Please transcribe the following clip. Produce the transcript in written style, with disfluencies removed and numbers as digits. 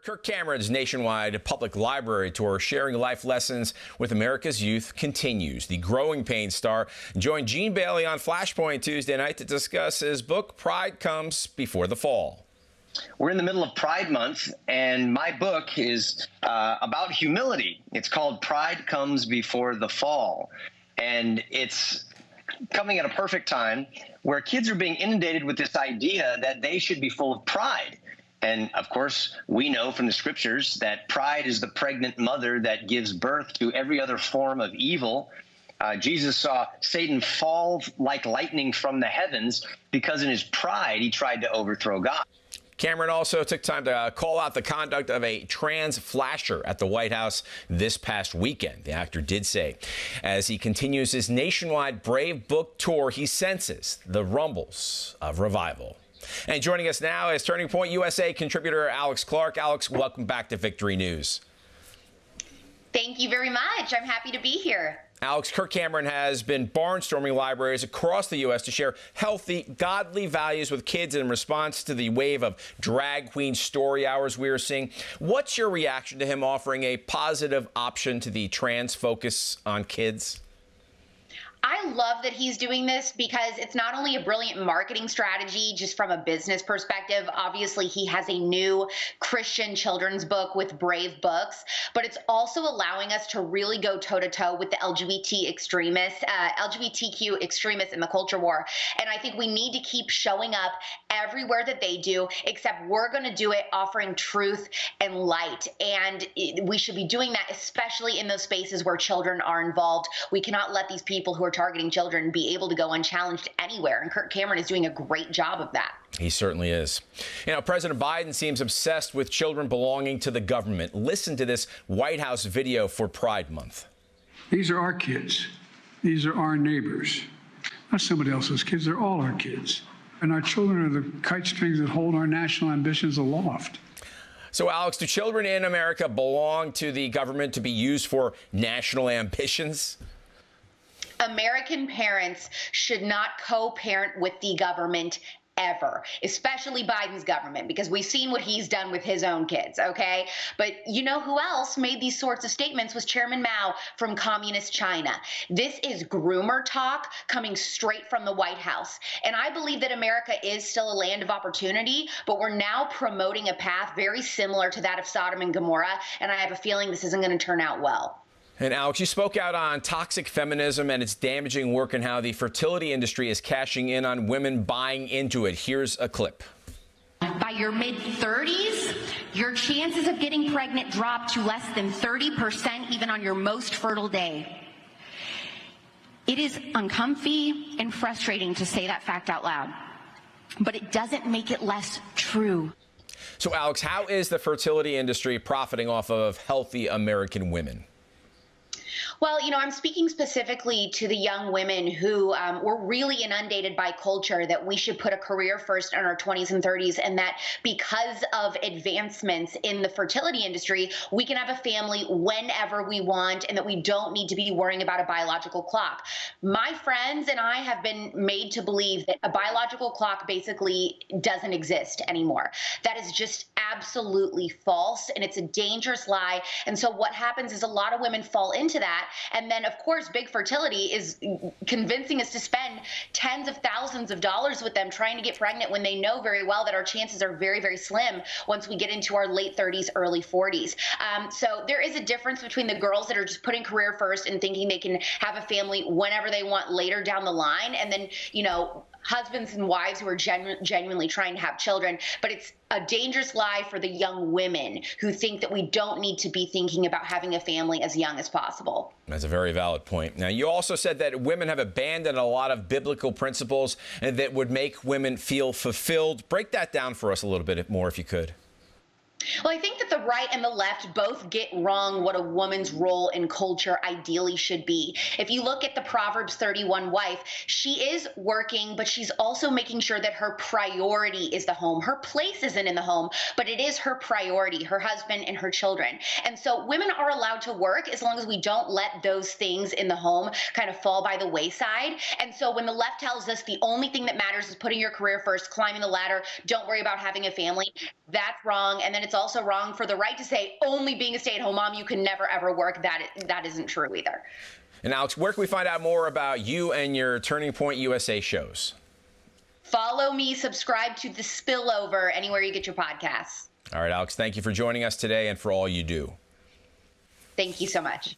Kirk Cameron's nationwide public library tour, sharing life lessons with America's youth, continues. The Growing Pains star joined Gene Bailey on Flashpoint Tuesday night to discuss his book, Pride Comes Before the Fall. We're in the middle of Pride Month, and my book is about humility. It's called Pride Comes Before the Fall, and it's coming at a perfect time where kids are being inundated with this idea that they should be full of pride. And, of course, we know from the scriptures that pride is the pregnant mother that gives birth to every other form of evil. Jesus saw Satan fall like lightning from the heavens because in his pride he tried to overthrow God. Cameron also took time to call out the conduct of a trans flasher at the White House this past weekend. The actor did say, as he continues his nationwide Brave Book tour, he senses the rumbles of revival. And joining us now is Turning Point USA contributor Alex Clark. Alex, welcome back to Victory News. Thank you very much. I'm happy to be here. Alex, Kirk Cameron has been barnstorming libraries across the U.S. to share healthy, godly values with kids in response to the wave of drag queen story hours we are seeing. What's your reaction to him offering a positive option to the trans focus on kids? I love that he's doing this because it's not only a brilliant marketing strategy just from a business perspective. Obviously, he has a new Christian children's book with Brave Books, but it's also allowing us to really go toe-to-toe with the LGBTQ extremists in the culture war. And I think we need to keep showing up everywhere that they do, except we're going to do it offering truth and light. And we should be doing that, especially in those spaces where children are involved. We cannot let these people who are targeting children be able to go unchallenged anywhere. And Kirk Cameron is doing a great job of that. He certainly is. You know, President Biden seems obsessed with children belonging to the government. Listen to this White House video for Pride Month. These are our kids. These are our neighbors. Not somebody else's kids. They're all our kids. And our children are the kite strings that hold our national ambitions aloft. So, Alex, do children in America belong to the government to be used for national ambitions? American parents should not co-parent with the government ever, especially Biden's government, because we've seen what he's done with his own kids, okay? But you know who else made these sorts of statements was Chairman Mao from Communist China. This is groomer talk coming straight from the White House. And I believe that America is still a land of opportunity, but we're now promoting a path very similar to that of Sodom and Gomorrah, and I have a feeling this isn't going to turn out well. And Alex, you spoke out on toxic feminism and its damaging work and how the fertility industry is cashing in on women buying into it. Here's a clip. By your mid-30s, your chances of getting pregnant drop to less than 30% even on your most fertile day. It is uncomfy and frustrating to say that fact out loud, but it doesn't make it less true. So, Alex, how is the fertility industry profiting off of healthy American women? Well, you know, I'm speaking specifically to the young women who were really inundated by culture that we should put a career first in our 20s and 30s, and that because of advancements in the fertility industry, we can have a family whenever we want and that we don't need to be worrying about a biological clock. My friends and I have been made to believe that a biological clock basically doesn't exist anymore. That is just absolutely false, and it's a dangerous lie. And so what happens is a lot of women fall into that. And then, of course, big fertility is convincing us to spend tens of thousands of dollars with them trying to get pregnant when they know very well that our chances are very, very slim once we get into our late 30s, early 40s. So there is a difference between the girls that are just putting career first and thinking they can have a family whenever they want later down the line, and then, you know, husbands and wives who are genuinely trying to have children. But it's a dangerous lie for the young women who think that we don't need to be thinking about having a family as young as possible. That's a very valid point. Now, you also said that women have abandoned a lot of biblical principles and that would make women feel fulfilled. Break that down for us a little bit more, if you could. Well, I think that the right and the left both get wrong what a woman's role in culture ideally should be. If you look at the Proverbs 31 wife, she is working, but she's also making sure that her priority is the home. Her place isn't in the home, but it is her priority, her husband and her children. And so women are allowed to work as long as we don't let those things in the home kind of fall by the wayside. And so when the left tells us the only thing that matters is putting your career first, climbing the ladder, don't worry about having a family, that's wrong. And then it's also also wrong for the right to say only being a stay-at-home mom, you can never, ever work. That isn't true either. And Alex, where can we find out more about you and your Turning Point USA shows? Follow me, subscribe to The Spillover anywhere you get your podcasts. All right, Alex, thank you for joining us today and for all you do. Thank you so much.